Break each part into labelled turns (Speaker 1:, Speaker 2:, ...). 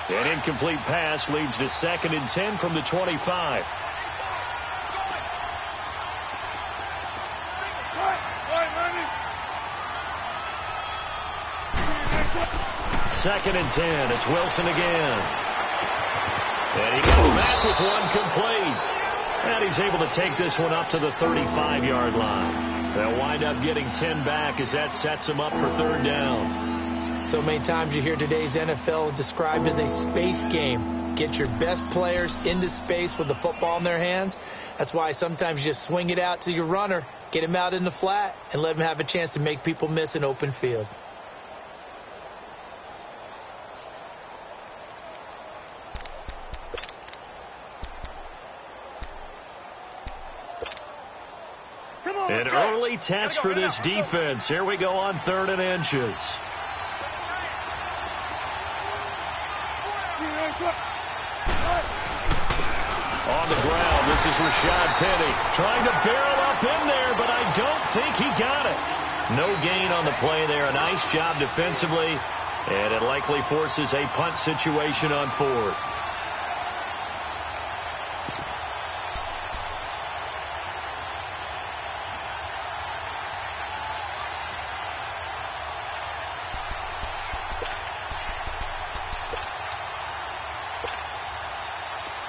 Speaker 1: An incomplete pass leads to 2nd and 10 from the 25. Second and 10. It's Wilson again. And he comes back with one complete. And he's able to take this one up to the 35-yard line. They'll wind up getting 10 back as that sets them up for 3rd down.
Speaker 2: So many times you hear today's NFL described as a space game. Get your best players into space with the football in their hands. That's why sometimes you just swing it out to your runner, get him out in the flat, and let him have a chance to make people miss an open field.
Speaker 1: An early test for this defense. Here we go on 3rd and inches. On the ground, this is Rashad Penny trying to barrel up in there, but I don't think he got it. No gain on the play there. A nice job defensively, and it likely forces a punt situation on 4th.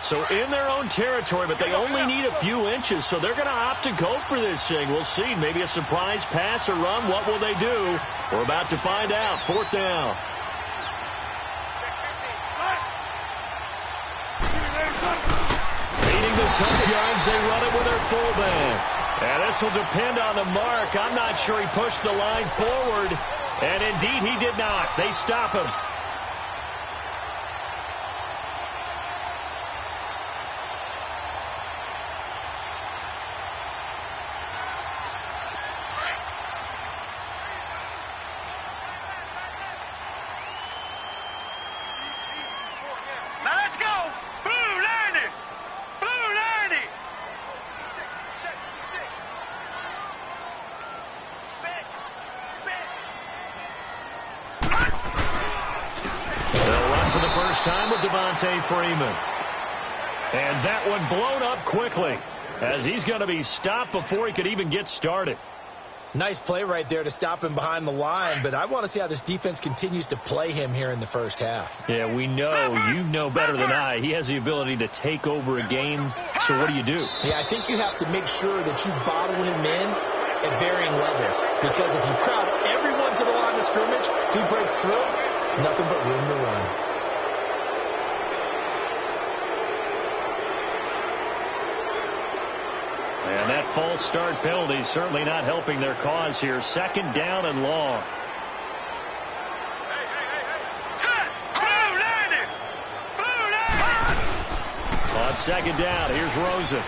Speaker 1: So in their own territory, but they only need a few inches, so they're going to opt to go for this thing. We'll see. Maybe a surprise pass or run. What will they do? We're about to find out. 4th down. Beating the tough yards, they run it with their fullback. And this will depend on the mark. I'm not sure he pushed the line forward. And indeed, he did not. They stop him. Time with Devontae Freeman. And that one blown up quickly as he's going to be stopped before he could even get started.
Speaker 2: Nice play right there to stop him behind the line, but I want to see how this defense continues to play him here in the first half.
Speaker 1: Yeah, we know, you know better than I, he has the ability to take over a game. So what do you do?
Speaker 2: Yeah, I think you have to make sure that you bottle him in at varying levels, because if you crowd everyone to the line of scrimmage, if he breaks through, it's nothing but room to run.
Speaker 1: And that false start penalty is certainly not helping their cause here. 2nd down and long. On 2nd down, here's Rosen.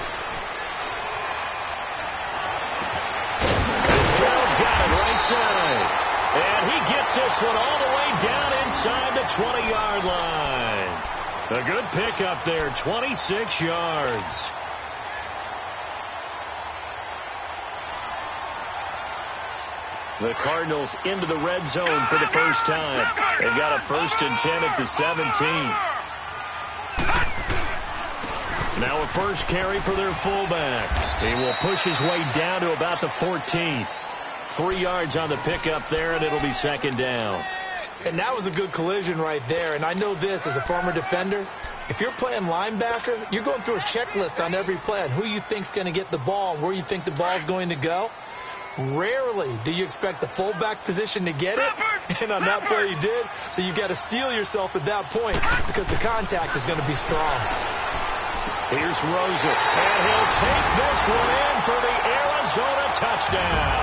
Speaker 1: Fitzgerald's got it right side. And he gets this one all the way down inside the 20-yard line. A good pickup there, 26 yards. The Cardinals into the red zone for the first time. They've got a 1st and 10 at the 17. Now a first carry for their fullback. He will push his way down to about the 14. 3 yards on the pickup there, and it'll be 2nd down.
Speaker 2: And that was a good collision right there. And I know this as a former defender. If you're playing linebacker, you're going through a checklist on every play on who you think's going to get the ball and where you think the ball's going to go. Rarely do you expect the fullback position to get it, and on that play he did, so you've got to steel yourself at that point because the contact is going to be strong.
Speaker 1: Here's Rosen, and he'll take this one in for the Arizona touchdown.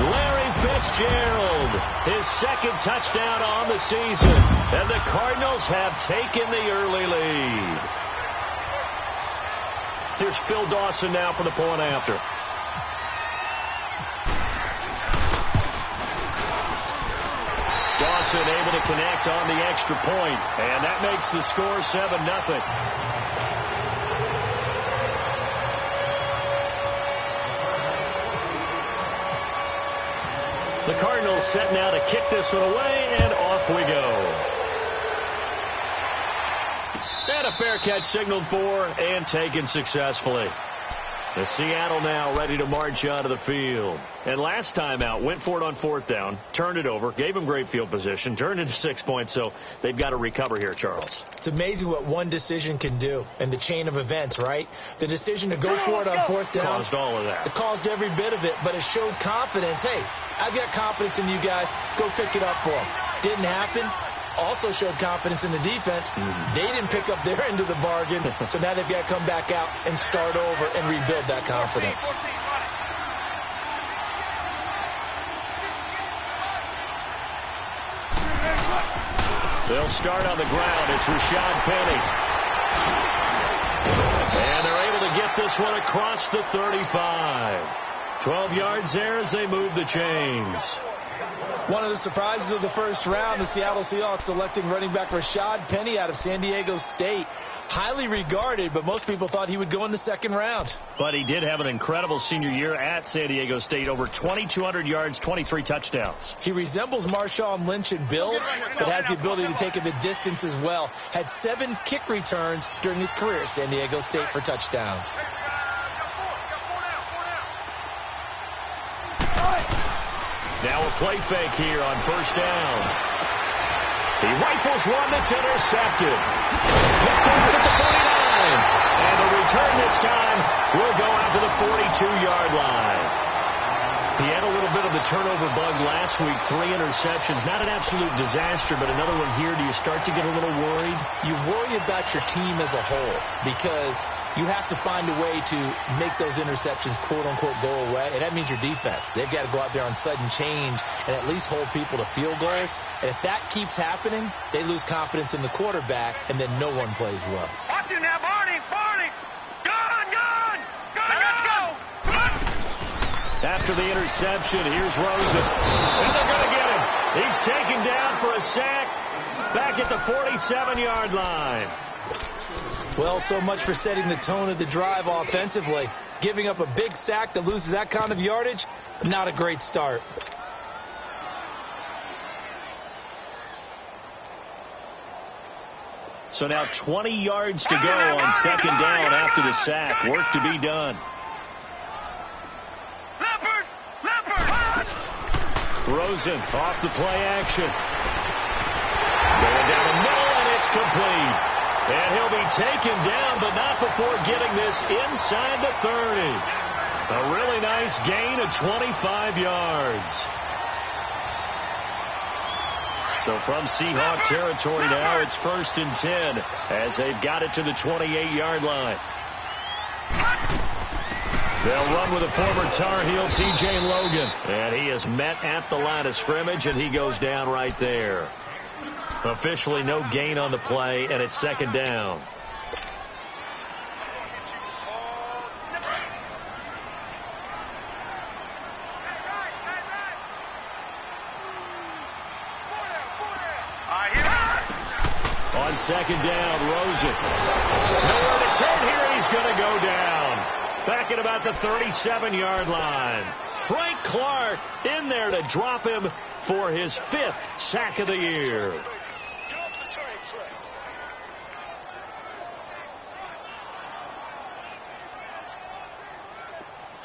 Speaker 1: Larry Fitzgerald, his 2nd touchdown on the season, and the Cardinals have taken the early lead. Here's Phil Dawson now for the point after. Dawson able to connect on the extra point, and that makes the score 7-0. The Cardinals set now to kick this one away, and off we go. fair catch signaled for and taken successfully. The Seattle now ready to march onto the field. And last time out, went for it on fourth down, turned it over, gave them great field position, turned into 6 points, so they've got to recover here, Charles.
Speaker 2: It's amazing what one decision can do in the chain of events, right? The decision to go for it on fourth down
Speaker 1: caused all of that.
Speaker 2: It caused every bit of it, but it showed confidence. Hey, I've got confidence in you guys. Go pick it up for them. Didn't happen. Also showed confidence in the defense. They didn't pick up their end of the bargain, so now they've got to come back out and start over and rebuild that confidence.
Speaker 1: They'll start on the ground. It's Rashad Penny. And they're able to get this one across the 35. 12 yards there as they move the chains.
Speaker 2: One of the surprises of the first round, the Seattle Seahawks selecting running back Rashad Penny out of San Diego State. Highly regarded, but most people thought he would go in the second round.
Speaker 1: But he did have an incredible senior year at San Diego State. Over 2,200 yards, 23 touchdowns.
Speaker 2: He resembles Marshawn Lynch in build, but has the ability to take it the distance as well. Had 7 kick returns during his career at San Diego State for touchdowns.
Speaker 1: Now a play fake here on first down. He rifles one that's intercepted. Looked over at the 49. And the return this time will go out to the 42-yard line. He had a little bit of the turnover bug last week. 3 interceptions. Not an absolute disaster, but another one here. Do you start to get a little worried?
Speaker 2: You worry about your team as a whole because you have to find a way to make those interceptions, quote-unquote, go away. And that means your defense. They've got to go out there on sudden change and at least hold people to field goals. And if that keeps happening, they lose confidence in the quarterback, and then no one plays well.
Speaker 3: Watch it now, Barney! Barney! Gun! Let's go!
Speaker 1: After the interception, here's Rosen. And they're going to get him. He's taken down for a sack back at the 47-yard line.
Speaker 2: Well, so much for setting the tone of the drive offensively. Giving up a big sack that loses that kind of yardage, not a great start.
Speaker 1: So now 20 yards to go on second down after the sack. Work to be done. Rosen off the play action. Going down the middle, and it's complete. And he'll be taken down, but not before getting this inside the 30. A really nice gain of 25 yards. So from Seahawk territory now, it's 1st and 10 as they've got it to the 28-yard line. They'll run with a former Tar Heel, T.J. Logan. And he is met at the line of scrimmage, and he goes down right there. Officially no gain on the play, and it's second down. On second down, Rosen. Nowhere to turn here. He's going to go down. Back at about the 37-yard line. Frank Clark in there to drop him for his 5th sack of the year.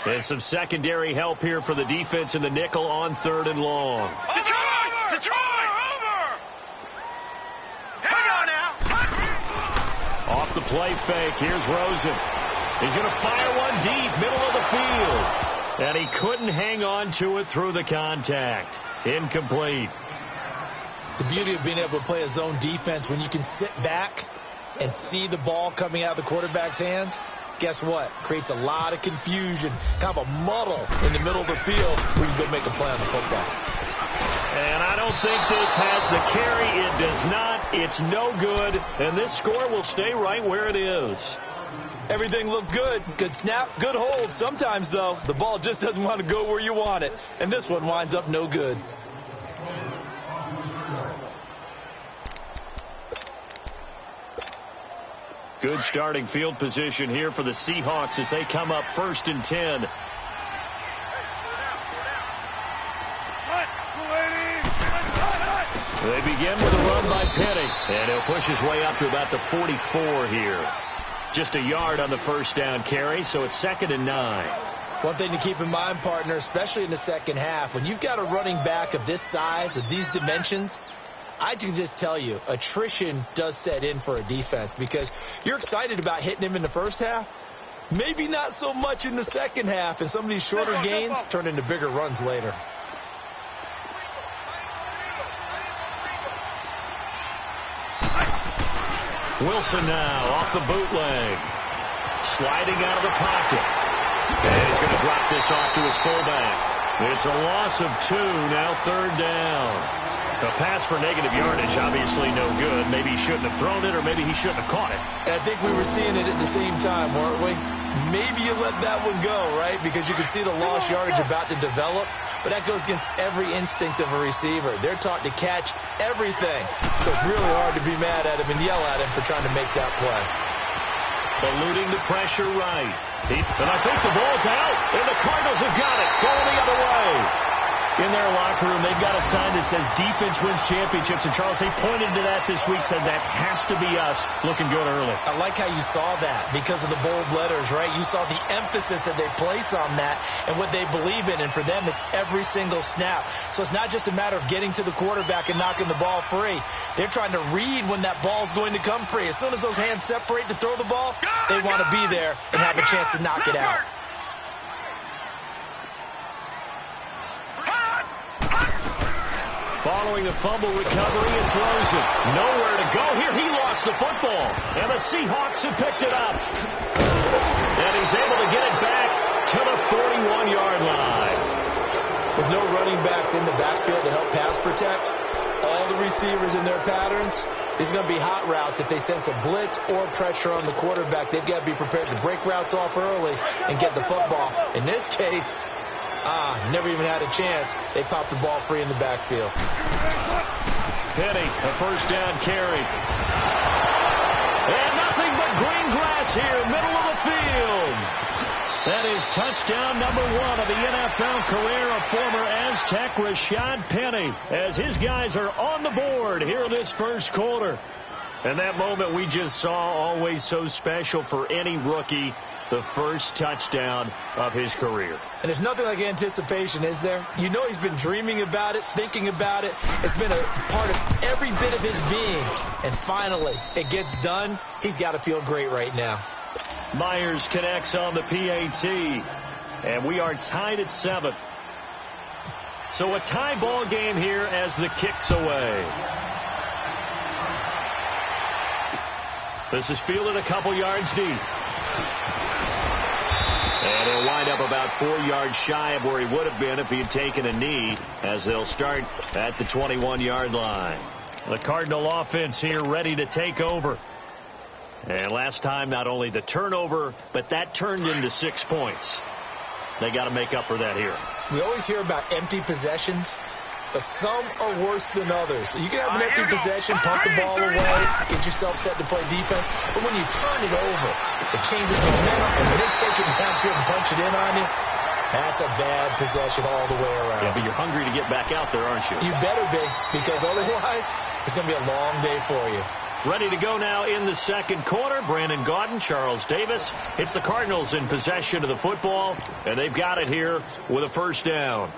Speaker 1: And some secondary help here for the defense in the nickel on 3rd and long.
Speaker 3: Detroit! Over! Hang on now!
Speaker 1: Off the play fake, here's Rosen. He's going to fire one deep, middle of the field. And he couldn't hang on to it through the contact. Incomplete.
Speaker 2: The beauty of being able to play a zone defense when you can sit back and see the ball coming out of the quarterback's hands, guess what? Creates a lot of confusion, kind of a muddle in the middle of the field where you go make a play on the football.
Speaker 1: And I don't think this has the carry. It does not. It's no good. And this score will stay right where it is.
Speaker 2: Everything looked good. Good snap, good hold. Sometimes, though, the ball just doesn't want to go where you want it. And this one winds up no good.
Speaker 1: Good starting field position here for the Seahawks as they come up 1st and 10. They begin with a run by Penny. And he'll push his way up to about the 44 here. Just a yard on the first down carry, so it's 2nd and 9.
Speaker 2: One thing to keep in mind, partner, especially in the second half, when you've got a running back of this size, of these dimensions, I can just tell you, attrition does set in for a defense because you're excited about hitting him in the first half. Maybe not so much in the second half, and some of these shorter gains turn into bigger runs later.
Speaker 1: Wilson now off the bootleg. Sliding out of the pocket. And he's going to drop this off to his fullback. It's a loss of 2, now 3rd down. A pass for negative yardage, obviously no good. Maybe he shouldn't have thrown it, or maybe he shouldn't have caught it.
Speaker 2: I think we were seeing it at the same time, weren't we? Maybe you let that one go, right? Because you could see the lost yardage about to develop. But that goes against every instinct of a receiver. They're taught to catch everything. So it's really hard to be mad at him and yell at him for trying to make that play.
Speaker 1: Eluding the pressure right. And I think the ball's out. And the Cardinals have got it. Going the other way. In their locker room, they've got a sign that says defense wins championships. And Charles, they pointed to that this week, said that has to be us. Looking good early.
Speaker 2: I like how you saw that because of the bold letters, right? You saw the emphasis that they place on that and what they believe in. And for them, it's every single snap. So it's not just a matter of getting to the quarterback and knocking the ball free. They're trying to read when that ball's going to come free. As soon as those hands separate to throw the ball, they want to be there and have a chance to knock it out.
Speaker 1: Following the fumble recovery, it's Rosen. Nowhere to go here. He lost the football. And the Seahawks have picked it up. And he's able to get it back to the 41-yard line.
Speaker 2: With no running backs in the backfield to help pass protect, all the receivers in their patterns, these are going to be hot routes. If they sense a blitz or pressure on the quarterback, they've got to be prepared to break routes off early and get the football. In this case, never even had a chance. They popped the ball free in the backfield.
Speaker 1: Penny, a first down carry. And nothing but green grass here, middle of the field. That is touchdown number 1 of the NFL career of former Aztec Rashad Penny, as his guys are on the board here in this first quarter. And that moment we just saw, always so special for any rookie, the first touchdown of his career.
Speaker 2: And there's nothing like anticipation, is there? You know he's been dreaming about it, thinking about it. It's been a part of every bit of his being. And finally, it gets done. He's got to feel great right now.
Speaker 1: Myers connects on the PAT. And we are tied at 7. So a tie ball game here as the kick's away. This is fielded a couple yards deep. And he'll wind up about 4 yards shy of where he would have been if he had taken a knee, as they'll start at the 21-yard line. The Cardinal offense here ready to take over. And last time, not only the turnover, but that turned into 6 points. They got to make up for that here.
Speaker 2: We always hear about empty possessions, but some are worse than others. So you can have an empty possession, pump the ball away, get yourself set to play defense. But when you turn it over, it changes momentum. And when they take it downfield and punch it in on you, that's a bad possession all the way around.
Speaker 1: Yeah, but you're hungry to get back out there, aren't you?
Speaker 2: You better be, because otherwise it's going to be a long day for you.
Speaker 1: Ready to go now in the second quarter. Brandon Gaudin, Charles Davis. It's the Cardinals in possession of the football, and they've got it here with a first down.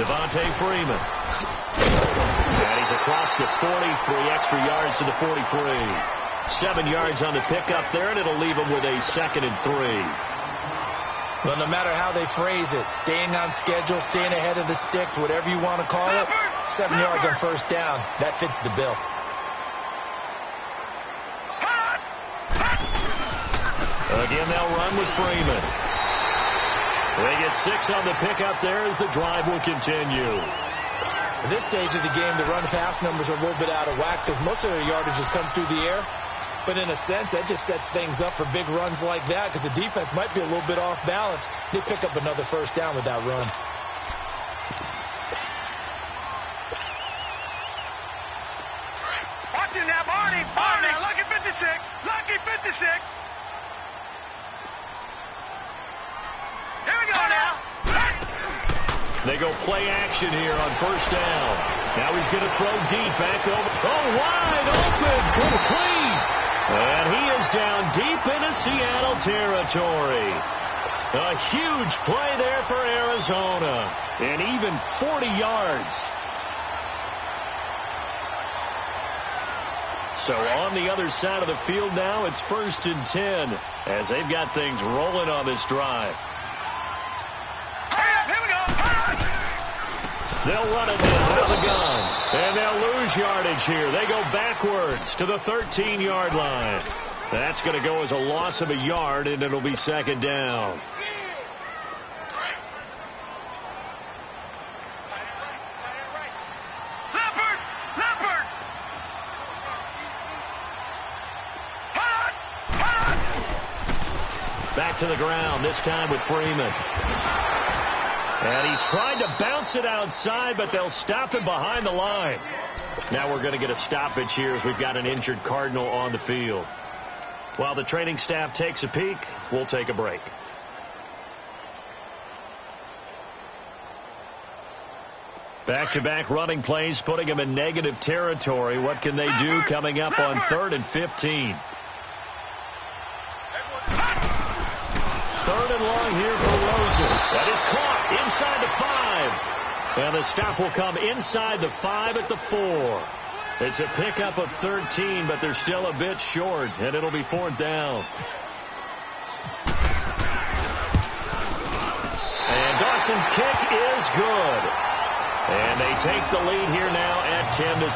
Speaker 1: Devontae Freeman. And he's across the 40, 3 extra yards to the 43. 7 yards on the pickup there, and it'll leave him with a 2nd and 3.
Speaker 2: Well, no matter how they phrase it, staying on schedule, staying ahead of the sticks, whatever you want to call it, 7 yards on first down, that fits the bill.
Speaker 1: Again, they'll run with Freeman. They get 6 on the pickup there as the drive will continue.
Speaker 2: At this stage of the game, the run-pass numbers are a little bit out of whack because most of their yardages come through the air. But in a sense, that just sets things up for big runs like that because the defense might be a little bit off balance. They pick up another first down with that run.
Speaker 3: Watching that, Barney. Lucky 56. Lucky 56. Here we go now.
Speaker 1: They go play action here on first down. Now he's going to throw deep back over. Oh, wide open. Complete. And he is down deep into Seattle territory. A huge play there for Arizona. And even 40 yards. So on the other side of the field now, it's 1st and 10 as they've got things rolling on this drive.
Speaker 3: Here we go.
Speaker 1: They'll run it now out of the gun. And they'll lose yardage here. They go backwards to the 13-yard line. That's going to go as a loss of a yard, and it'll be 2nd down.
Speaker 3: Leopard.
Speaker 1: Back to the ground, this time with Freeman. And he tried to bounce it outside, but they'll stop him behind the line. Now we're going to get a stoppage here as we've got an injured Cardinal on the field. While the training staff takes a peek, we'll take a break. Back-to-back running plays, putting them in negative territory. What can they do coming up on 3rd and 15? 3rd and long here for Rosen. That is caught inside the 5. And the stop will come inside the 5 at the 4. It's a pickup of 13, but they're still a bit short, and it'll be 4th down. And Dawson's kick is good. And they take the lead here now at 10-7.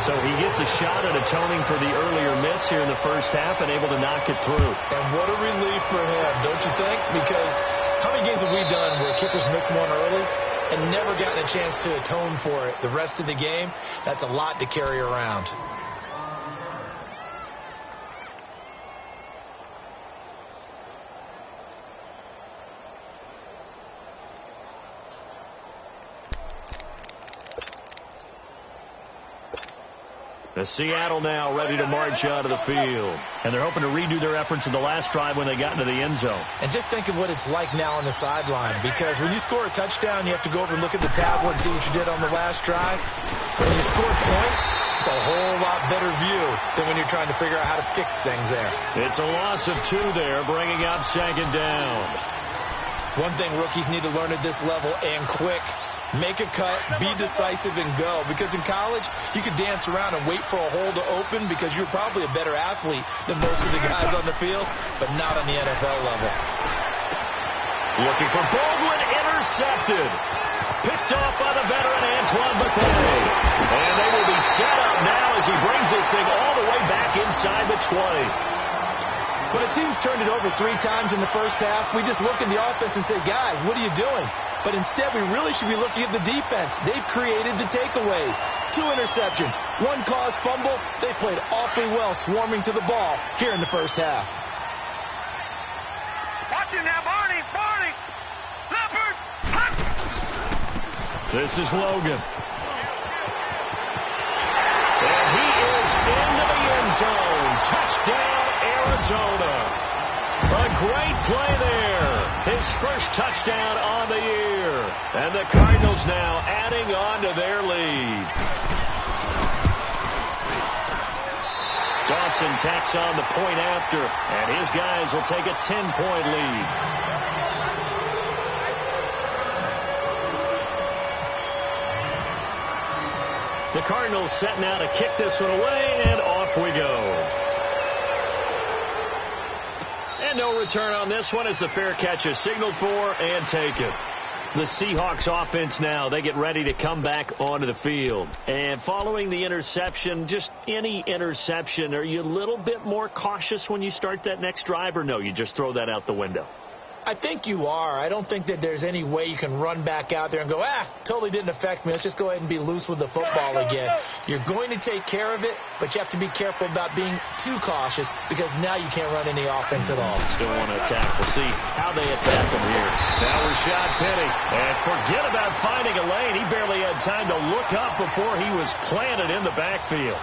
Speaker 1: So he gets a shot at atoning for the earlier miss here in the first half and able to knock it through.
Speaker 2: And what a relief for him, don't you think? Because how many games have we done where kickers missed one early and never gotten a chance to atone for it the rest of the game? That's a lot to carry around.
Speaker 1: The Seattle now ready to march out of the field. And they're hoping to redo their efforts in the last drive when they got into the end zone.
Speaker 2: And just think of what it's like now on the sideline. Because when you score a touchdown, you have to go over and look at the tablet and see what you did on the last drive. When you score points, it's a whole lot better view than when you're trying to figure out how to fix things there.
Speaker 1: It's a loss of 2 there, bringing up 2nd down.
Speaker 2: One thing rookies need to learn at this level, and quick. Make a cut, be decisive, and go. Because in college, you could dance around and wait for a hole to open because you're probably a better athlete than most of the guys on the field, but not on the NFL level.
Speaker 1: Looking for Baldwin, intercepted. Picked off by the veteran Antoine Bethea. And they will be set up now as he brings this thing all the way back inside the 20.
Speaker 2: When a team's turned it over 3 times in the first half, we just look at the offense and say, guys, what are you doing? But instead, we really should be looking at the defense. They've created the takeaways. 2 interceptions, 1 caused fumble. They played awfully well swarming to the ball here in the first half.
Speaker 3: Watching now, Barney. Leopard.
Speaker 1: This is Logan. And he is into the end zone. Touchdown, Arizona. A great play there. His first touchdown on the year. And the Cardinals now adding on to their lead. Dawson tacks on the point after, and his guys will take a 10-point lead. The Cardinals setting out to kick this one away, and off we go. And no return on this one as the fair catch is signaled for and taken. The Seahawks offense now, they get ready to come back onto the field. And following the interception, just any interception, are you a little bit more cautious when you start that next drive, or no, you just throw that out the window?
Speaker 2: I think you are. I don't think that there's any way you can run back out there and go, totally didn't affect me. Let's just go ahead and be loose with the football again. You're going to take care of it, but you have to be careful about being too cautious because now you can't run any offense at all.
Speaker 1: Still want to attack. We'll see how they attack them here. Now Rashad Penny. And forget about finding a lane. He barely had time to look up before he was planted in the backfield.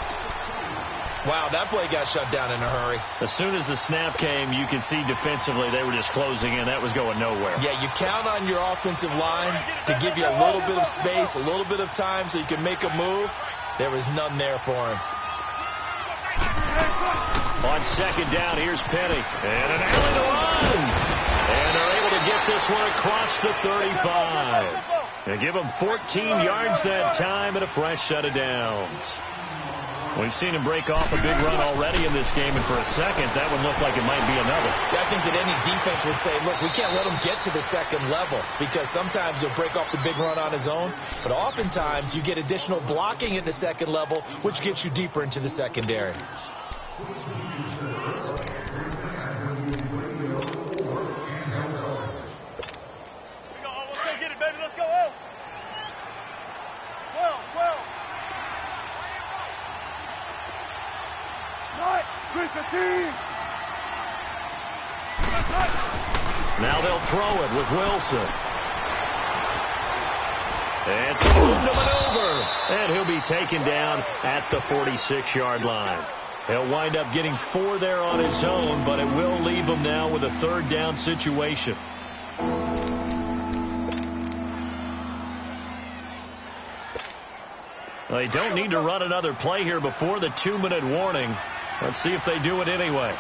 Speaker 2: Wow, that play got shut down in a hurry.
Speaker 1: As soon as the snap came, you could see defensively they were just closing in. That was going nowhere.
Speaker 2: Yeah, you count on your offensive line to give you a little bit of space, a little bit of time so you can make a move. There was none there for him.
Speaker 1: On second down, here's Penny. And an alley to run. And they're able to get this one across the 35. And give them 14 yards that time and a fresh set of downs. We've seen him break off a big run already in this game, and for a second, that would look like it might be another.
Speaker 2: I think that any defense would say, look, we can't let him get to the second level because sometimes he'll break off the big run on his own, but oftentimes you get additional blocking at the second level, which gets you deeper into the secondary.
Speaker 1: Now they'll throw it with Wilson. And some room to maneuver. And he'll be taken down at the 46-yard line. He'll wind up getting 4 there on his own, but it will leave him now with a third down situation. They don't need to run another play here before the 2-minute warning. Let's see if they do it anyway.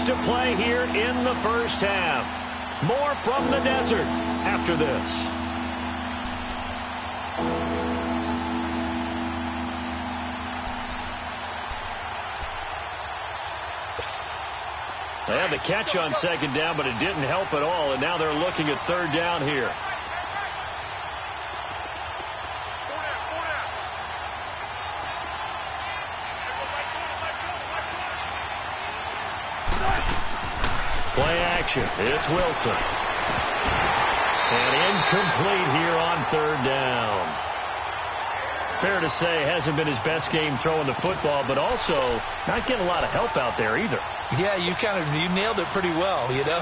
Speaker 1: To play here in the first half. More from the desert after this. They had the catch on second down, but it didn't help at all, and now they're looking at third down here. Play action. It's Wilson. And incomplete here on third down. Fair to say, hasn't been his best game throwing the football, but also not getting a lot of help out there either.
Speaker 2: Yeah, you nailed it pretty well, you know.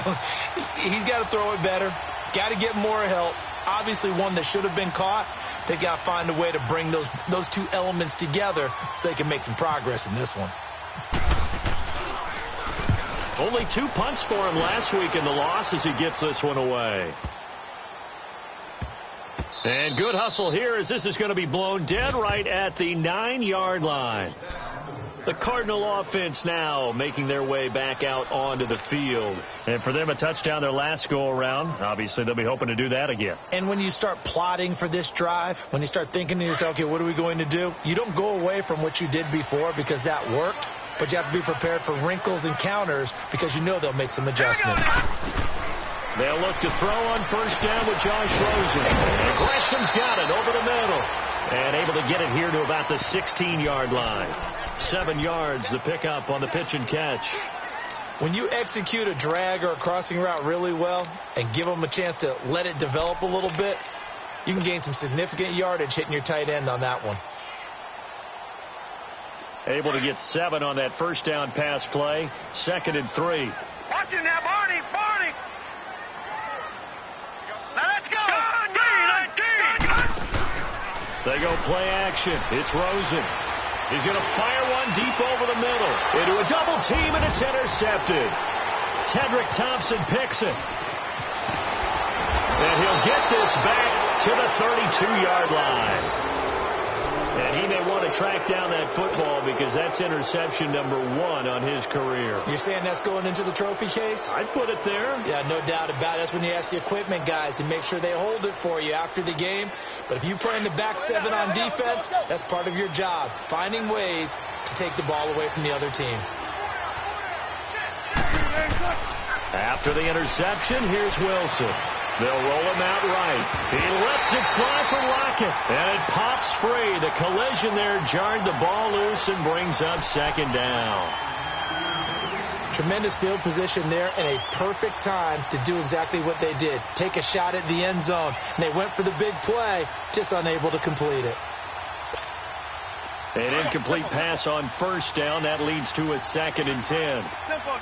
Speaker 2: He's got to throw it better. Got to get more help. Obviously one that should have been caught. They got to find a way to bring those two elements together so they can make some progress in this one.
Speaker 1: Only 2 punts for him last week in the loss as he gets this one away. And good hustle here as this is going to be blown dead right at the 9-yard line. The Cardinal offense now making their way back out onto the field. And for them, a touchdown their last go-around. Obviously, they'll be hoping to do that again.
Speaker 2: And when you start plotting for this drive, when you start thinking to yourself, okay, what are we going to do? You don't go away from what you did before because that worked. But you have to be prepared for wrinkles and counters because you know they'll make some adjustments.
Speaker 1: They'll look to throw on first down with Josh Rosen. And Gresham's got it over the middle. And able to get it here to about the 16-yard line. 7 yards, the pickup on the pitch and catch.
Speaker 2: When you execute a drag or a crossing route really well and give them a chance to let it develop a little bit, you can gain some significant yardage hitting your tight end on that one.
Speaker 1: Able to get 7 on that first down pass play. 2nd and 3.
Speaker 3: Watch it now, Barney. Now let's go.
Speaker 1: They go play action. It's Rosen. He's going to fire one deep over the middle. Into a double team, and it's intercepted. Tedrick Thompson picks it. And he'll get this back to the 32-yard line. And he may want to track down that football because that's interception number 1 on his career.
Speaker 2: You're saying that's going into the trophy case?
Speaker 1: I'd put it there.
Speaker 2: Yeah, no doubt about it. That's when you ask the equipment guys to make sure they hold it for you after the game. But if you play in the back 7 on defense, that's part of your job, finding ways to take the ball away from the other team.
Speaker 1: After the interception, here's Wilson. They'll roll him out right. He lets it fly for Lockett, and it pops free. The collision there jarred the ball loose and brings up second down.
Speaker 2: Tremendous field position there and a perfect time to do exactly what they did. Take a shot at the end zone. And they went for the big play, just unable to complete it.
Speaker 1: An incomplete pass on first down. That leads to a 2nd and 10.
Speaker 3: Tempo.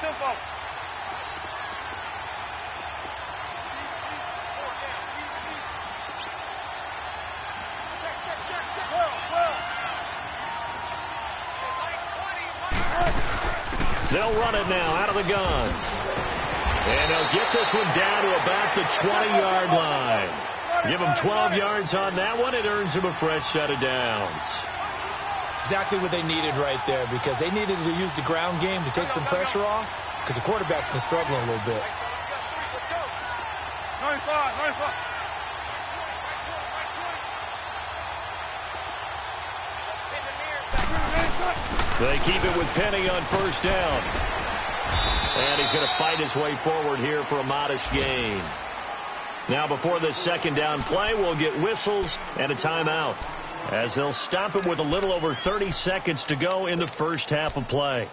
Speaker 1: They'll run it now out of the gun. And they'll get this one down to about the 20-yard line. Give them 12 yards on that one. It earns them a fresh set of downs.
Speaker 2: Exactly what they needed right there, because they needed to use the ground game to take some pressure off, because the quarterback's been struggling a little bit.
Speaker 3: 95.
Speaker 1: They keep it with Penny on first down. And he's going to fight his way forward here for a modest gain. Now before this second down play, we'll get whistles and a timeout, as they'll stop it with a little over 30 seconds to go in the first half of play.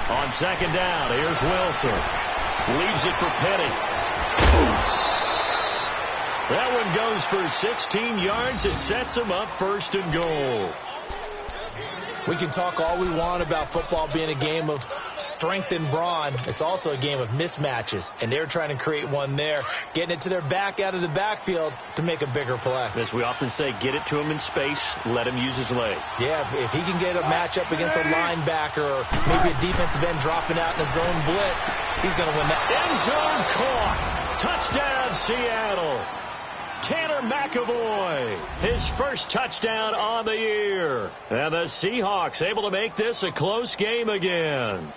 Speaker 1: On second down, here's Wilson. Leaves it for Penny. That one goes for 16 yards. It sets him up 1st and goal.
Speaker 2: We can talk all we want about football being a game of strength and brawn. It's also a game of mismatches, and they're trying to create one there, getting it to their back out of the backfield to make a bigger play.
Speaker 1: As we often say, get it to him in space, let him use his leg.
Speaker 2: Yeah, if he can get a matchup against a linebacker or maybe a defensive end dropping out in a zone blitz, he's going to win that.
Speaker 1: End zone caught. Touchdown, Seattle. Tanner McAvoy, his first touchdown on the year. And the Seahawks able to make this a close game again.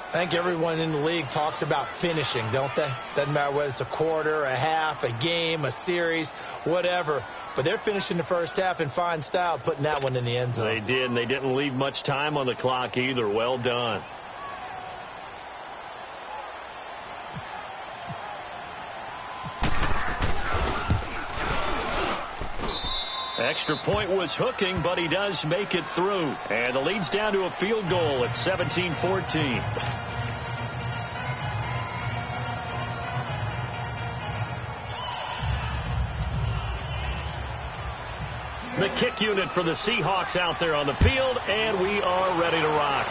Speaker 2: I think everyone in the league talks about finishing, don't they? Doesn't matter whether it's a quarter, a half, a game, a series, whatever. But they're finishing the first half in fine style, putting that one in the end zone.
Speaker 1: They did, and they didn't leave much time on the clock either. Well done. Extra point was hooking, but he does make it through. And the lead's down to a field goal at 17-14. The kick unit for the Seahawks out there on the field, and we are ready to rock.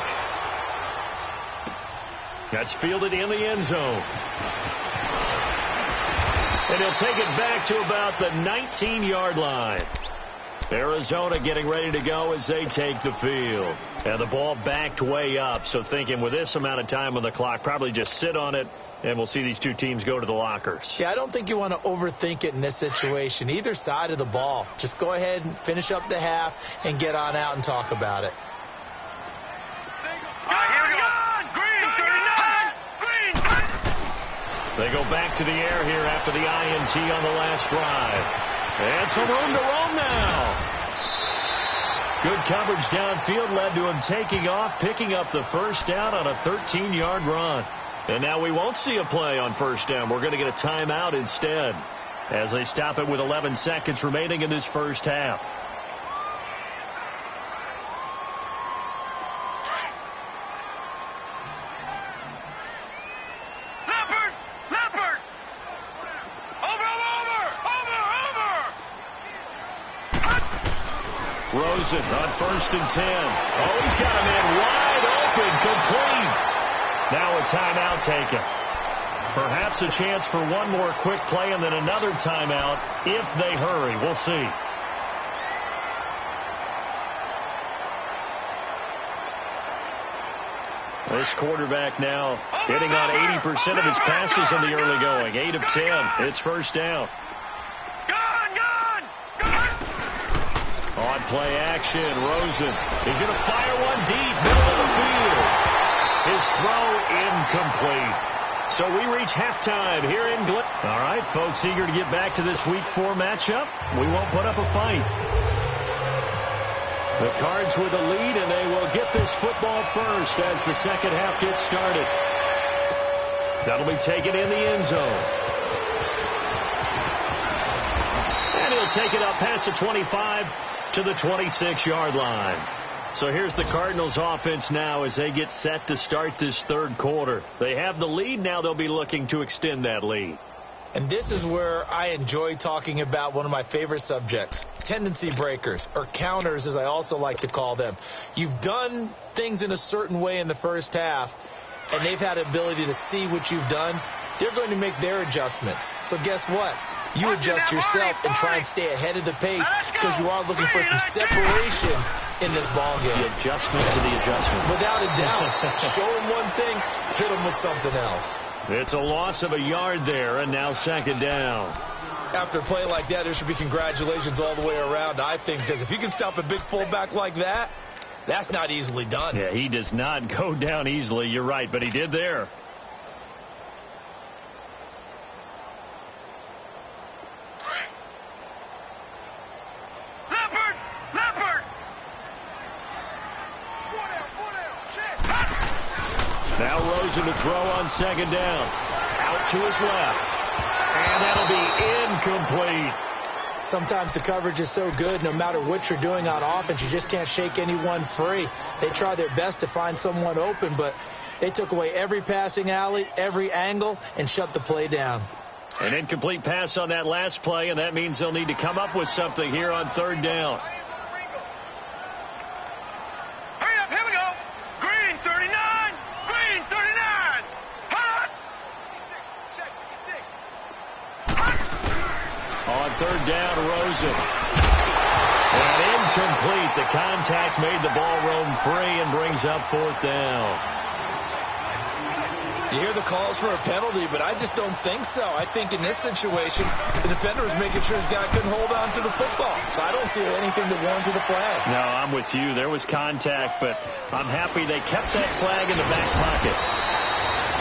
Speaker 1: That's fielded in the end zone. And he'll take it back to about the 19-yard line. Arizona getting ready to go as they take the field. And the ball backed way up, so thinking with this amount of time on the clock, probably just sit on it, and we'll see these two teams go to the lockers.
Speaker 2: Yeah, I don't think you want to overthink it in this situation. Either side of the ball. Just go ahead and finish up the half and get on out and talk about it.
Speaker 1: They go back to the air here after the INT on the last drive. And some room to roam now. Good coverage downfield led to him taking off, picking up the first down on a 13-yard run. And now we won't see a play on first down. We're going to get a timeout instead as they stop it with 11 seconds remaining in this first half. Rosen on 1st and 10. Oh, he's got a man wide open, complete. Now a timeout taken. Perhaps a chance for one more quick play and then another timeout if they hurry. We'll see. This quarterback now hitting on 80% of his passes in the early going. 8 of 10. It's first down. On play action. Rosen is going to fire one deep, middle of the field. His throw incomplete. So we reach halftime here in Glen. All right, folks, eager to get back to this Week 4 matchup. We won't put up a fight. The Cards with a lead, and they will get this football first as the second half gets started. That'll be taken in the end zone. And he'll take it up past the 25 to the 26-yard line. So here's the Cardinals offense now as they get set to start this third quarter. They have the lead. Now they'll be looking to extend that lead.
Speaker 2: And this is where I enjoy talking about one of my favorite subjects, tendency breakers, or counters as I also like to call them. You've done things in a certain way in the first half, and they've had the ability to see what you've done. They're going to make their adjustments. So guess what? You adjust yourself and try and stay ahead of the pace because you are looking for some separation in this ball game.
Speaker 1: The adjustment to the adjustment.
Speaker 2: Without a doubt. Show them one thing, hit them with something else.
Speaker 1: It's a loss of a yard there, and now second down.
Speaker 2: After a play like that, there should be congratulations all the way around, I think, because if you can stop a big fullback like that, that's not easily done.
Speaker 1: Yeah, he does not go down easily. You're right, but he did there. Now Rosen to throw on second down. Out to his left. And that'll be incomplete.
Speaker 2: Sometimes the coverage is so good, no matter what you're doing on offense, you just can't shake anyone free. They try their best to find someone open, but they took away every passing alley, every angle, and shut the play down.
Speaker 1: An incomplete pass on that last play, and that means they'll need to come up with something here on third down. On third down, Rosen. And incomplete. The contact made the ball roam free and brings up fourth down.
Speaker 2: You hear the calls for a penalty, but I just don't think so. I think in this situation, the defender was making sure his guy couldn't hold on to the football. So I don't see anything to warrant to the flag.
Speaker 1: No, I'm with you. There was contact, but I'm happy they kept that flag in the back pocket.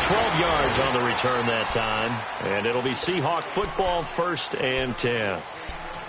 Speaker 1: 12 yards on the return that time, and it'll be Seahawk football, 1st and 10.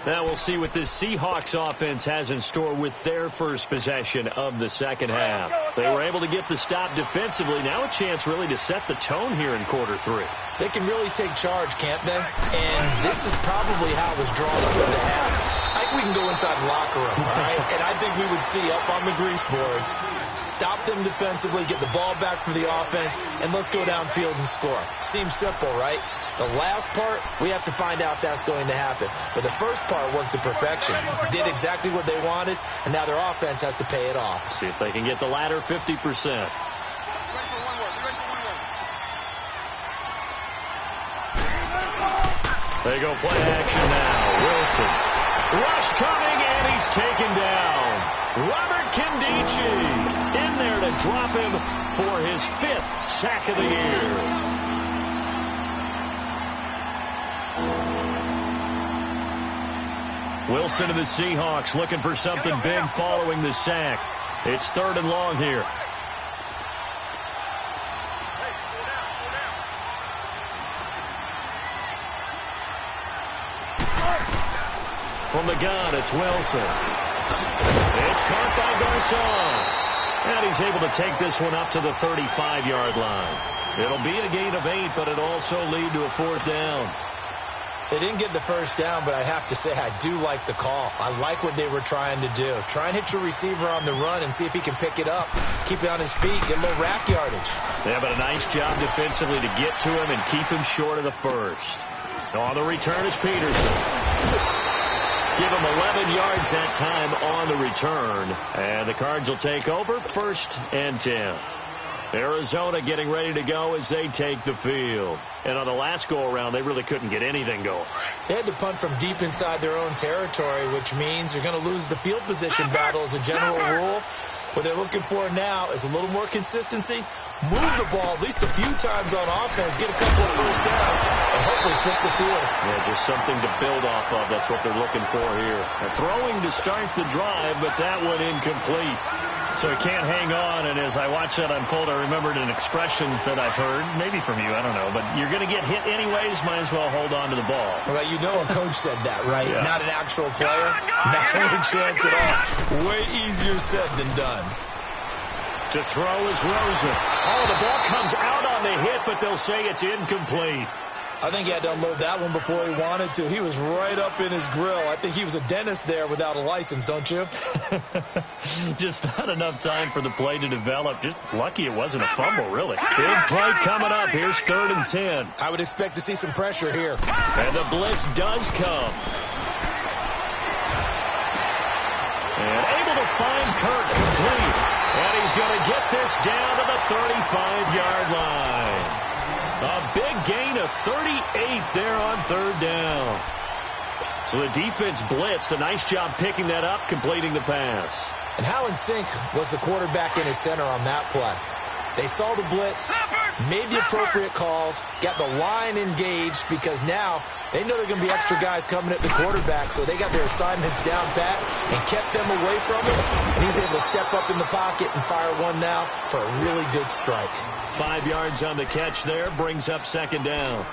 Speaker 1: Now we'll see what this Seahawks offense has in store with their first possession of the second half. They were able to get the stop defensively. Now a chance really to set the tone here in quarter 3.
Speaker 2: They can really take charge, can't they? And this is probably how it was drawn up in the half. I think we can go inside the locker room, all right? And I think we would see up on the grease boards, stop them defensively, get the ball back for the offense, and let's go downfield and score. Seems simple, right? The last part, we have to find out if that's going to happen. But the first part worked to perfection. Did exactly what they wanted, and now their offense has to pay it off.
Speaker 1: See if they can get the latter 50%. They go play action now. Wilson. Rush coming, and he's taken down. Robert Kindici in there to drop him for his 5th sack of the year. Wilson and the Seahawks looking for something big following the sack. It's 3rd and long here. From the gun, it's Wilson. It's caught by Garcon. And he's able to take this one up to the 35-yard line. It'll be a gain of 8, but it'll also lead to a 4th down.
Speaker 2: They didn't get the first down, but I have to say I do like the call. I like what they were trying to do. Try and hit your receiver on the run and see if he can pick it up. Keep it on his feet. Get a little rack yardage.
Speaker 1: Yeah, but a nice job defensively to get to him and keep him short of the first. On the return is Peterson. Give him 11 yards that time on the return. And the Cards will take over, 1st and 10. Arizona getting ready to go as they take the field. And on the last go-around, they really couldn't get anything going.
Speaker 2: They had to punt from deep inside their own territory, which means you're going to lose the field position battle as a general rule. What they're looking for now is a little more consistency, move the ball at least a few times on offense, get a couple of first downs, and hopefully flip the field.
Speaker 1: Yeah, just something to build off of. That's what they're looking for here. They're throwing to start the drive, but that one incomplete. So he can't hang on, and as I watched that unfold, I remembered an expression that I've heard, maybe from you, I don't know, but you're going to get hit anyways, might as well hold on to the ball.
Speaker 2: Well, you know a coach said that, right?
Speaker 1: Yeah.
Speaker 2: Not an actual player. Not any chance at all. Way easier said than done.
Speaker 1: To throw is Rosen. Oh, the ball comes out on the hit, but they'll say it's incomplete.
Speaker 2: I think he had to unload that one before he wanted to. He was right up in his grill. I think he was a dentist there without a license, don't you?
Speaker 1: Just not enough time for the play to develop. Just lucky it wasn't a fumble, really. Big play coming up. Here's 3rd and 10.
Speaker 2: I would expect to see some pressure here.
Speaker 1: And the blitz does come. And able to find Kirk complete. And he's going to get this down to the 35-yard line. A big gain of 38 there on 3rd down. So the defense blitzed. A nice job picking that up, completing the pass.
Speaker 2: And how in sync was the quarterback in his center on that play? They saw the blitz, made the appropriate calls, got the line engaged, because now they know there are going to be extra guys coming at the quarterback, so they got their assignments down pat and kept them away from him, and he's able to step up in the pocket and fire one now for a really good strike.
Speaker 1: 5 yards on the catch there, brings up 2nd down.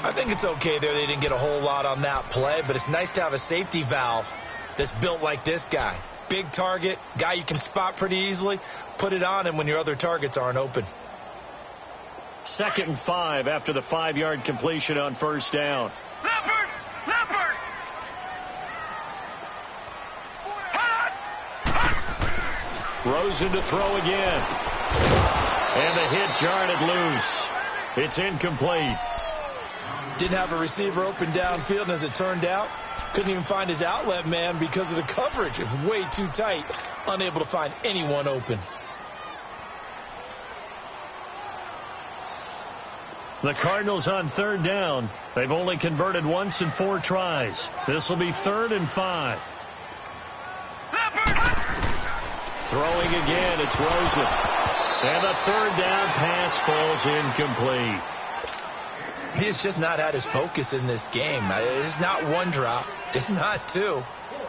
Speaker 2: I think it's okay there. They didn't get a whole lot on that play, but it's nice to have a safety valve that's built like this guy. Big target, guy you can spot pretty easily. Put it on him when your other targets aren't open.
Speaker 1: 2nd and 5 after the 5-yard completion on 1st down.
Speaker 3: Leopard! Leopard!
Speaker 1: Rosen to throw again. And the hit jarred loose. It's incomplete.
Speaker 2: Didn't have a receiver open downfield, and as it turned out, couldn't even find his outlet man because of the coverage. It was way too tight, unable to find anyone open.
Speaker 1: The Cardinals on 3rd down. They've only converted once in 4 tries. This will be 3rd and 5. Throwing again, it's Rosen. And a 3rd down pass falls incomplete.
Speaker 2: He has just not had his focus in this game. It's not 1 drop. It's not 2.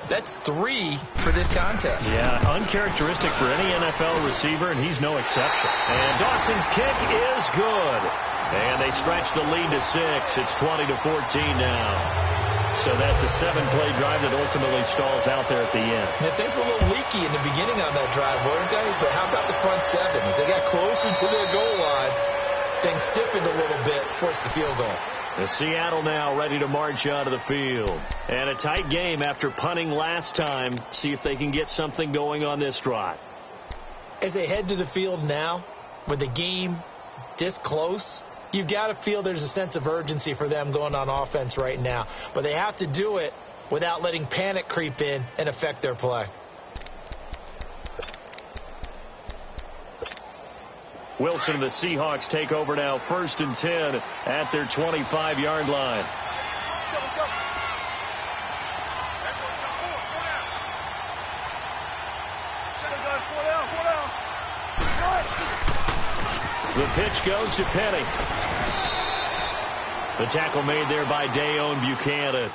Speaker 2: That's 3 for this contest.
Speaker 1: Yeah, uncharacteristic for any NFL receiver, and he's no exception. And Dawson's kick is good. And they stretch the lead to 6. It's 20-14 now. So that's a 7-play drive that ultimately stalls out there at the end.
Speaker 2: Yeah, things were a little leaky in the beginning on that drive, weren't they? But how about the front 7? As they got closer to their goal line, things stiffened a little bit, forced the field goal.
Speaker 1: The Seattle now ready to march onto the field. And a tight game after punting last time. See if they can get something going on this drive.
Speaker 2: As they head to the field now, with the game this close, you've got to feel there's a sense of urgency for them going on offense right now. But they have to do it without letting panic creep in and affect their play.
Speaker 1: Wilson and the Seahawks take over now, 1st and 10 at their 25-yard line. The pitch goes to Penny. The tackle made there by Dayon Buchanan.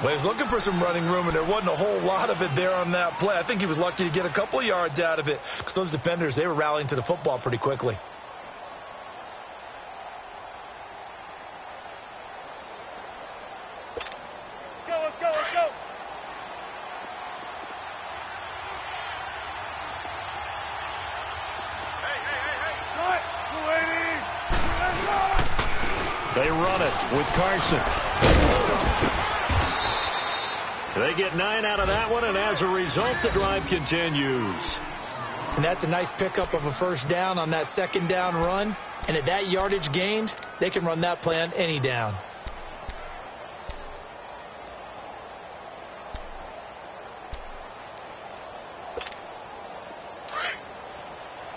Speaker 2: Well, he was looking for some running room, and there wasn't a whole lot of it there on that play. I think he was lucky to get a couple of yards out of it, because those defenders, they were rallying to the football pretty quickly.
Speaker 3: Let's go!
Speaker 1: They run it with Carson. They get 9 out of that one, and as a result, the drive continues.
Speaker 2: And that's a nice pickup of a first down on that 2nd down run. And at that yardage gained, they can run that play on any down.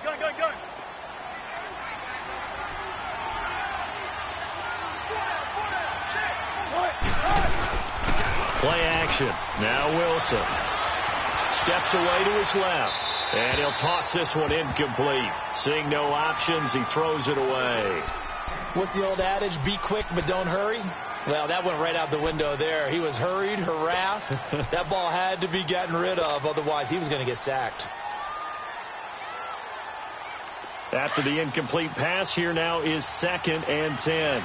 Speaker 3: Gun!
Speaker 1: Play action. Now Wilson steps away to his left. And he'll toss this one incomplete. Seeing no options, he throws it away.
Speaker 2: What's the old adage? Be quick, but don't hurry. Well, that went right out the window there. He was hurried, harassed. That ball had to be gotten rid of, otherwise he was going to get sacked.
Speaker 1: After the incomplete pass, here now is 2nd and 10.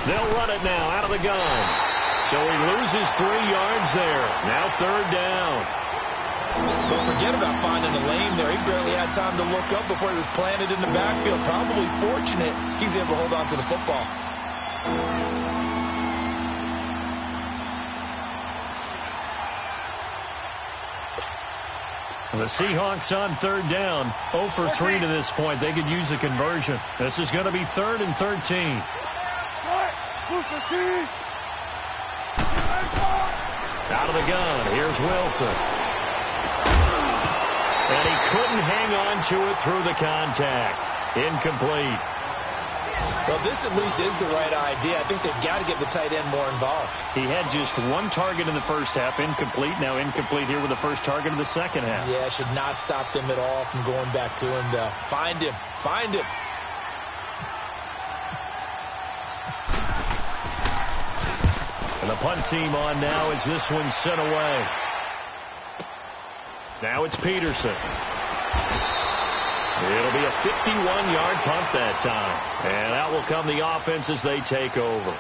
Speaker 1: They'll run it now out of the gun. So he loses 3 yards there. Now 3rd down.
Speaker 2: Don't forget about finding a lane there. He barely had time to look up before he was planted in the backfield. Probably fortunate he was able to hold on to the football.
Speaker 1: The Seahawks on 3rd down. 0 for 3 to this point. They could use a conversion. This is going to be 3rd and 13. Out of the gun. Here's Wilson. And he couldn't hang on to it through the contact. Incomplete.
Speaker 2: Well, this at least is the right idea. I think they've got to get the tight end more involved.
Speaker 1: He had just 1 target in the first half. Incomplete. Now incomplete here with the first target of the second half.
Speaker 2: Yeah, should not stop them at all from going back to him to find him. Find him.
Speaker 1: And the punt team on now as this one's sent away. Now it's Peterson. It'll be a 51-yard punt that time. And out will come the offense as they take over.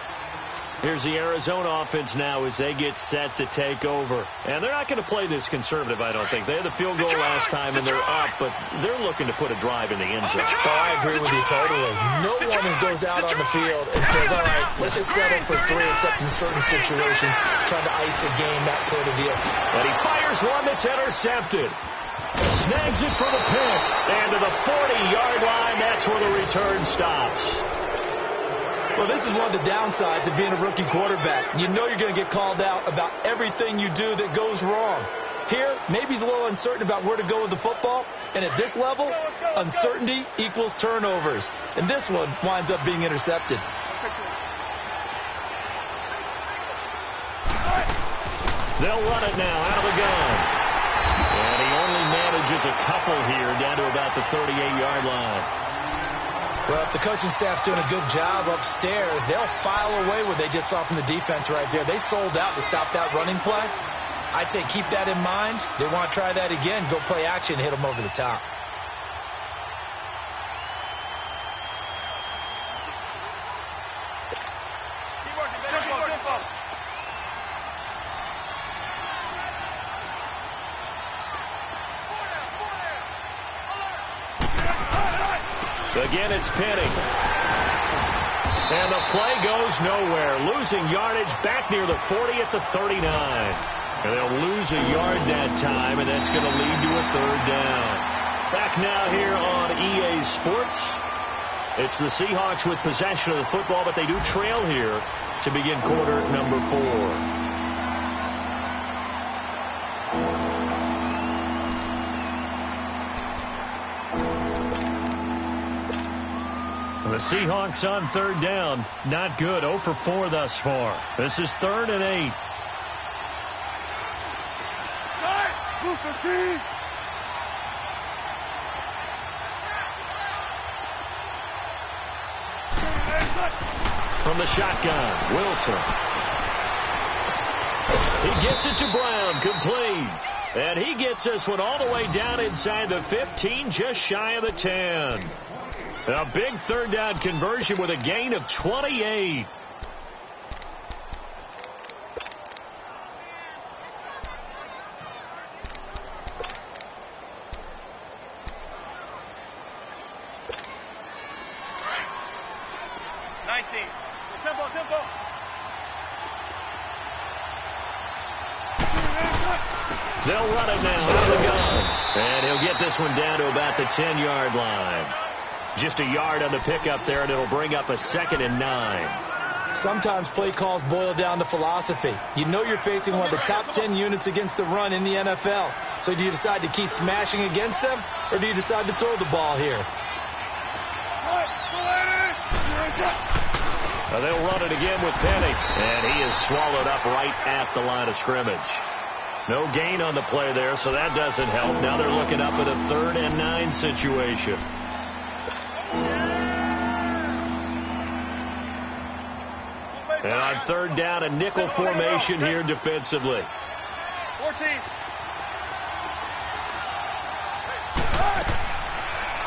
Speaker 1: Here's the Arizona offense now as they get set to take over. And they're not going to play this conservative, I don't think. They had the field goal last time, and they're up, but they're looking to put a drive in the end zone.
Speaker 2: Oh, I agree with you totally. No one goes out on the field and says, all right, let's just settle for 3, except in certain situations, trying to ice a game, that sort of deal.
Speaker 1: And he fires one that's intercepted. Snags it for the pick. And to the 40-yard line, that's where the return stops.
Speaker 2: Well, this is one of the downsides of being a rookie quarterback. You know you're going to get called out about everything you do that goes wrong. Here, maybe he's a little uncertain about where to go with the football. And at this level, uncertainty equals turnovers. And this one winds up being intercepted.
Speaker 1: They'll run it now out of the gun. And he only manages a couple here down to about the 38-yard line.
Speaker 2: Well, if the coaching staff's doing a good job upstairs, they'll file away what they just saw from the defense right there. They sold out to stop that running play. I'd say keep that in mind. They want to try that again. Go play action, hit them over the top.
Speaker 3: Keep working, baby. Tempo.
Speaker 1: Again, it's Penny. And the play goes nowhere. Losing yardage back near the 40 at the 39. And they'll lose a yard that time, and that's going to lead to a 3rd down. Back now here on EA Sports. It's the Seahawks with possession of the football, but they do trail here to begin quarter number 4. The Seahawks on 3rd down. Not good. 0 for 4 thus far. This is 3rd and 8. From the shotgun, Wilson. He gets it to Brown, complete. And he gets this one all the way down inside the 15, just shy of the 10. A big 3rd down conversion with a gain of 28.
Speaker 3: Tempo.
Speaker 1: They'll run it now out of the gun. And he'll get this one down to about the 10-yard line. Just a yard on the pickup there, and it'll bring up a 2nd and 9.
Speaker 2: Sometimes play calls boil down to philosophy. You know you're facing one of the top 10 units against the run in the NFL. So do you decide to keep smashing against them, or do you decide to throw the ball here?
Speaker 1: They'll run it again with Penny, and he is swallowed up right at the line of scrimmage. No gain on the play there, so that doesn't help. Now they're looking up at a 3rd and 9 situation. And on 3rd down, a nickel formation here defensively.
Speaker 3: 14.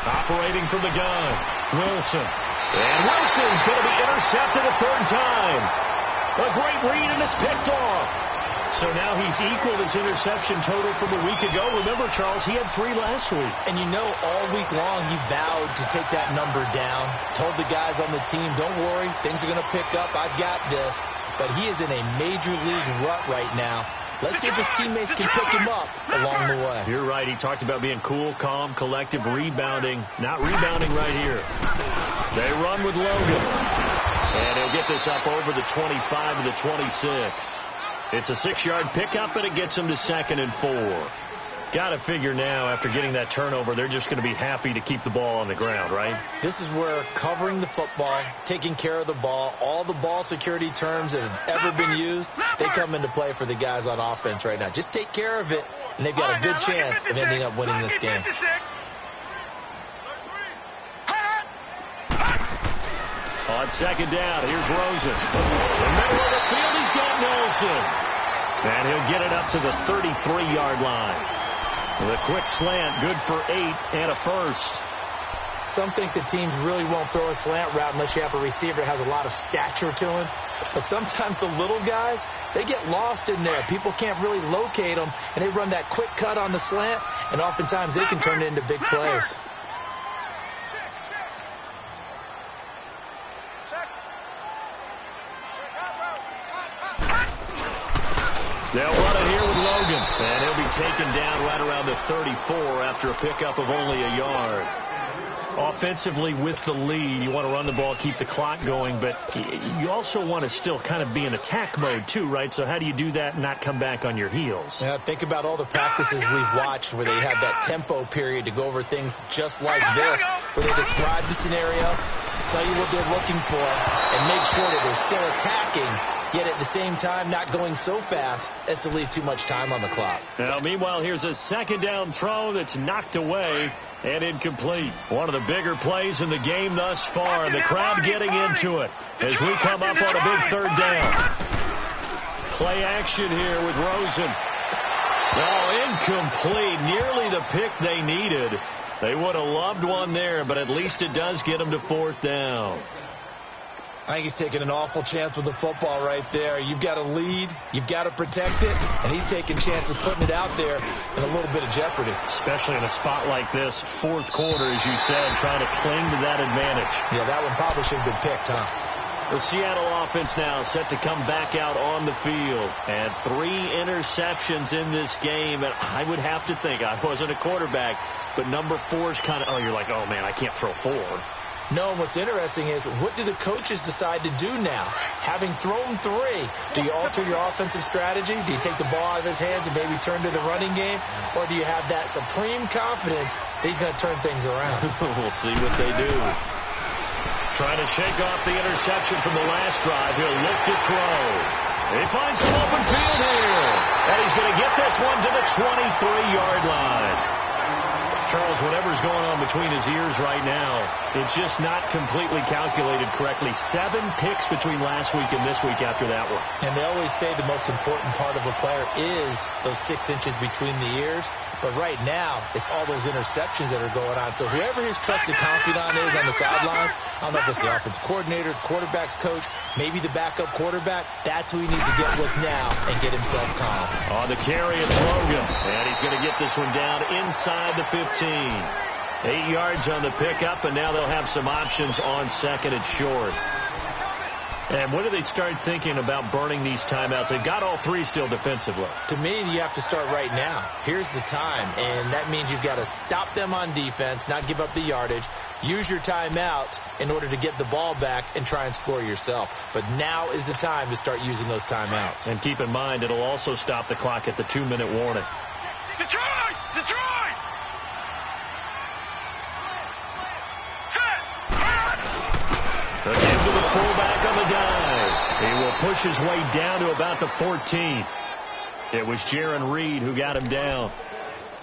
Speaker 1: Operating from the gun, Wilson. And Wilson's going to be intercepted a 3rd time. A great read, and it's picked off. So now he's equaled his interception total from a week ago. Remember, Charles, he had 3 last week.
Speaker 2: And you know, all week long he vowed to take that number down. Told the guys on the team, don't worry, things are going to pick up. I've got this. But he is in a major league rut right now. Let's see if his teammates can pick him up along the way.
Speaker 1: You're right. He talked about being cool, calm, collective, rebounding. Not rebounding right here. They run with Logan. And he'll get this up over the 25 to the 26. It's a 6-yard pickup, and it gets him to 2nd and 4. Got to figure now, after getting that turnover, they're just going to be happy to keep the ball on the ground, right?
Speaker 2: This is where covering the football, taking care of the ball, all the ball security terms that have ever been used, they come into play for the guys on offense right now. Just take care of it, and they've got a good chance of ending up winning this game.
Speaker 1: On 2nd down, here's Rosen. In the middle of the field, he's got Nelson. And he'll get it up to the 33-yard line. The quick slant, good for 8 and a first.
Speaker 2: Some think the teams really won't throw a slant route unless you have a receiver that has a lot of stature to him. But sometimes the little guys, they get lost in there. People can't really locate them, and they run that quick cut on the slant, and oftentimes they can turn it into big plays.
Speaker 1: They'll run it here with Logan, and he'll be taken down right around the 34 after a pickup of only a yard. Offensively with the lead, you want to run the ball, keep the clock going, but you also want to still kind of be in attack mode too, right? So how do you do that and not come back on your heels?
Speaker 2: Yeah, think about all the practices we've watched where they have that tempo period to go over things just like this, where they describe the scenario, tell you what they're looking for, and make sure that they're still attacking, yet at the same time not going so fast as to leave too much time on the clock.
Speaker 1: Now, meanwhile, here's a 2nd down throw that's knocked away and incomplete. One of the bigger plays in the game thus far, and the crowd getting into it as we come up on a big 3rd down. Play action here with Rosen. Oh, incomplete. Nearly the pick they needed. They would have loved one there, but at least it does get them to 4th down.
Speaker 2: I think he's taking an awful chance with the football right there. You've got to lead, you've got to protect it, and he's taking chances putting it out there in a little bit of jeopardy.
Speaker 1: Especially in a spot like this, 4th quarter, as you said, trying to cling to that advantage.
Speaker 2: Yeah, that one probably should have been picked, huh?
Speaker 1: The Seattle offense now set to come back out on the field. And 3 interceptions in this game. And I would have to think, I wasn't a quarterback, but number 4 is kind of, you're like, oh, man, I can't throw 4.
Speaker 2: No, and what's interesting is, what do the coaches decide to do now? Having thrown 3, do you alter your offensive strategy? Do you take the ball out of his hands and maybe turn to the running game? Or do you have that supreme confidence that he's going to turn things around?
Speaker 1: We'll see what they do. Trying to shake off the interception from the last drive. He'll look to throw. He finds some open field here. And he's going to get this one to the 23-yard line. Charles, whatever's going on between his ears right now, it's just not completely calculated correctly. 7 picks between last week and this week after that one.
Speaker 2: And they always say the most important part of a player is those 6 inches between the ears. But right now, it's all those interceptions that are going on. So whoever his trusted confidant is on the sidelines, I don't know if it's the offensive coordinator, quarterback's coach, maybe the backup quarterback, that's who he needs to get with now and get himself calm.
Speaker 1: On the carry, it's Logan. And he's going to get this one down inside the 15. 8 yards on the pickup, and now they'll have some options on 2nd and short. And when do they start thinking about burning these timeouts? They've got all 3 still defensively.
Speaker 2: To me, you have to start right now. Here's the time, and that means you've got to stop them on defense, not give up the yardage, use your timeouts in order to get the ball back and try and score yourself. But now is the time to start using those timeouts.
Speaker 1: And keep in mind, it'll also stop the clock at the 2-minute warning.
Speaker 3: Detroit! Detroit!
Speaker 1: Again to the fullback on the push his way down to about the 14. It was Jaron Reed who got him down.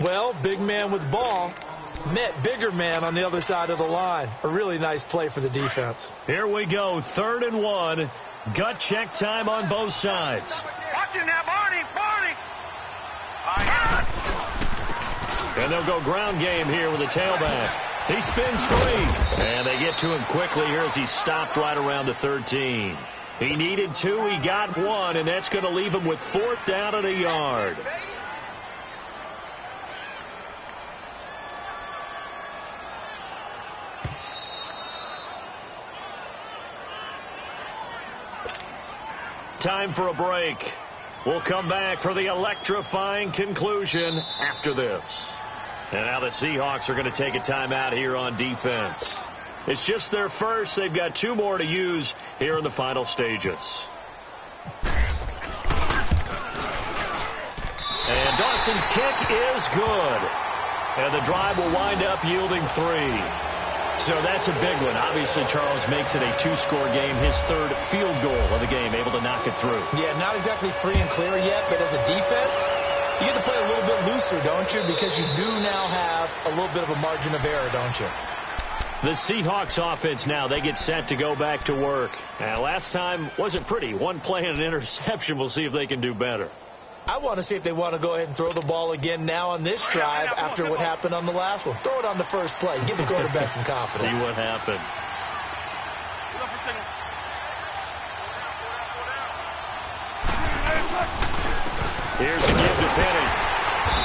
Speaker 2: Well, big man with ball met bigger man on the other side of the line. A really nice play for the defense.
Speaker 1: Here we go, 3rd and 1. Gut check time on both sides.
Speaker 3: Watch him now, Barney.
Speaker 1: And they'll go ground game here with a tailback. He spins 3. And they get to him quickly here as he stopped right around the 13. He needed 2. He got 1. And that's going to leave him with 4th down and a yard. Time for a break. We'll come back for the electrifying conclusion after this. And now the Seahawks are going to take a timeout here on defense. It's just their first. They've got 2 more to use here in the final stages. And Dawson's kick is good. And the drive will wind up yielding 3. So that's a big one. Obviously, Charles makes it a 2-score game. His 3rd field goal of the game, able to knock it through.
Speaker 2: Yeah, not exactly free and clear yet, but as a defense, you get to play a little bit looser, don't you? Because you do now have a little bit of a margin of error, don't you?
Speaker 1: The Seahawks offense now, they get set to go back to work. Now, last time wasn't pretty. 1 play and an interception. We'll see if they can do better.
Speaker 2: I want to see if they want to go ahead and throw the ball again now on this drive after what happened on the last one. Throw it on the first play. Give the quarterback some confidence.
Speaker 1: See what happens. Here's a give to Penny.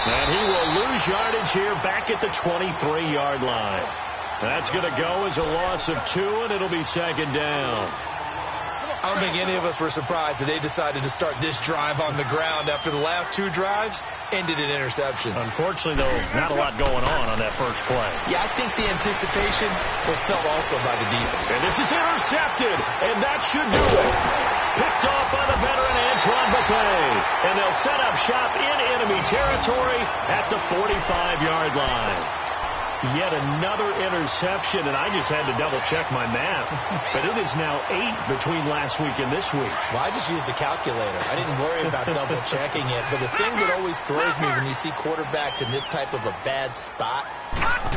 Speaker 1: And he will lose yardage here back at the 23-yard line. That's going to go as a loss of 2, and it'll be 2nd down.
Speaker 2: I don't think any of us were surprised that they decided to start this drive on the ground after the last 2 drives ended in interceptions.
Speaker 1: Unfortunately, though, not a lot going on that first play.
Speaker 2: Yeah, I think the anticipation was felt also by the defense.
Speaker 1: And this is intercepted, and that should do it. Picked off by the veteran Antoine Bethea. And they'll set up shop in enemy territory at the 45-yard line. Yet another interception, and I just had to double-check my math. But it is now 8 between last week and this week.
Speaker 2: Well, I just used a calculator. I didn't worry about double-checking it. But the thing that always throws me when you see quarterbacks in this type of a bad spot,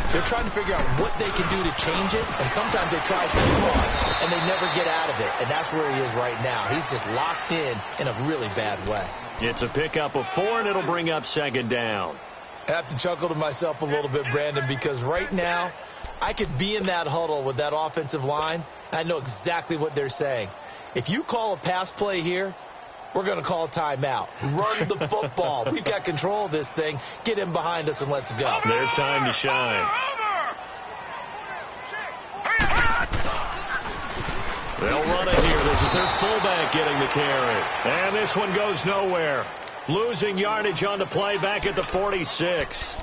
Speaker 2: they're trying to figure out what they can do to change it. And sometimes they try too hard, and they never get out of it. And that's where he is right now. He's just locked in a really bad way.
Speaker 1: It's a pickup of 4, and it'll bring up 2nd down.
Speaker 2: I have to chuckle to myself a little bit, Brandon, because right now I could be in that huddle with that offensive line, and I know exactly what they're saying. If you call a pass play here, we're going to call a timeout. Run the football. We've got control of this thing. Get in behind us and let's go.
Speaker 1: Their time to shine. They'll run it here. This is their fullback getting the carry. And this one goes nowhere. Losing yardage on the play back at the 46.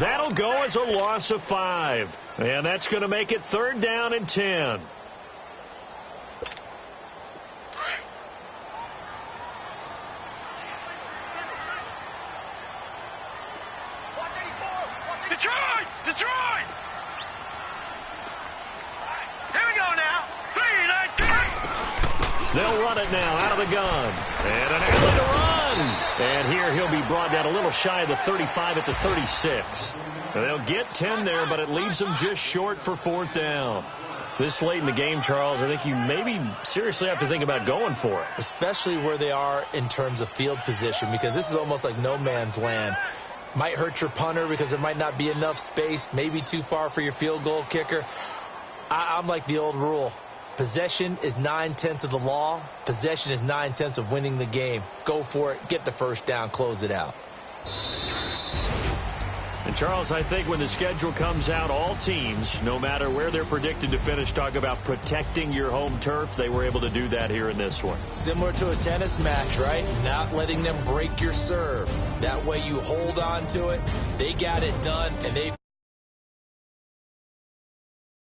Speaker 1: That'll go as a loss of 5. And that's going to make it 3rd down and 10.
Speaker 3: Detroit! Detroit! Here we go now. 3, 9, 2.
Speaker 1: They'll run it now out of the gun. And an alley to run. And here he'll be brought down a little shy of the 35 at the 36. They'll get 10 there, but it leaves them just short for 4th down. This late in the game, Charles, I think you maybe seriously have to think about going for it.
Speaker 2: Especially where they are in terms of field position, because this is almost like no man's land. Might hurt your punter because there might not be enough space, maybe too far for your field goal kicker. I'm like the old rule. Possession is 9/10 of the law. Possession is 9/10 of winning the game. Go for it. Get the first down. Close it out.
Speaker 1: And, Charles, I think when the schedule comes out, all teams, no matter where they're predicted to finish, talk about protecting your home turf. They were able to do that here in this one.
Speaker 2: Similar to a tennis match, right? Not letting them break your serve. That way you hold on to it. They got it done, and they